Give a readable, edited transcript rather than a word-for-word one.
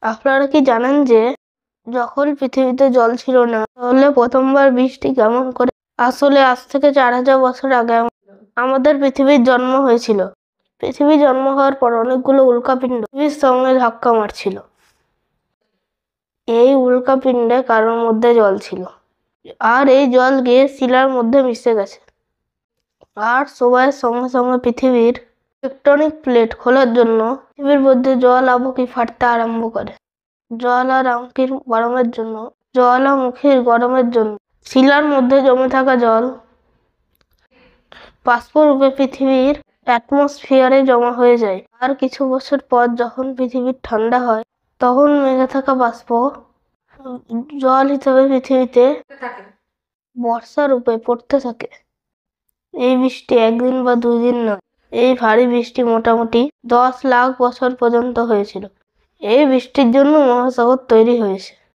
আপনারা কি জানেন যে যখন পৃথিবীতে জল ছিল না তাহলে প্রথমবার বৃষ্টি কেমন করে? আসলে আজ থেকে 4000 বছর আগে আমাদের পৃথিবীর জন্ম হয়েছিল। পৃথিবী জন্ম হওয়ার পর অনেকগুলো উল্কাপিণ্ড পৃথিবীর সঙ্গে ধাক্কা মারছিল। এই উল্কাপিণ্ডে কারোর মধ্যে জল ছিল, আর এই জল গিয়ে শিলার মধ্যে মিশে গেছে। আর সময়ের সঙ্গে সঙ্গে পৃথিবীর টেকটনিক প্লেট খোলার জন্য পৃথিবীর মধ্যে জল আবুকি ফাটতে আরম্ভ করে। জ্বালামুখীর গরমের জন্য শিলার মধ্যে জমে থাকা জল বাষ্পরূপে পৃথিবীর অ্যাটমসফিয়ারে জমা হয়ে যায়। আর কিছু বছর পর যখন পৃথিবীর ঠান্ডা হয় তখন মেঘে থাকা বাষ্প জল হিসেবে পৃথিবীতে বর্ষা রূপে পড়তে থাকে। এই বৃষ্টি একদিন বা 2 দিন নয়, এই ভারী বৃষ্টি মোটামুটি 10 লাখ বছর পর্যন্ত হয়েছিল। এই বৃষ্টির জন্য মহাসাগর তৈরি হয়েছে।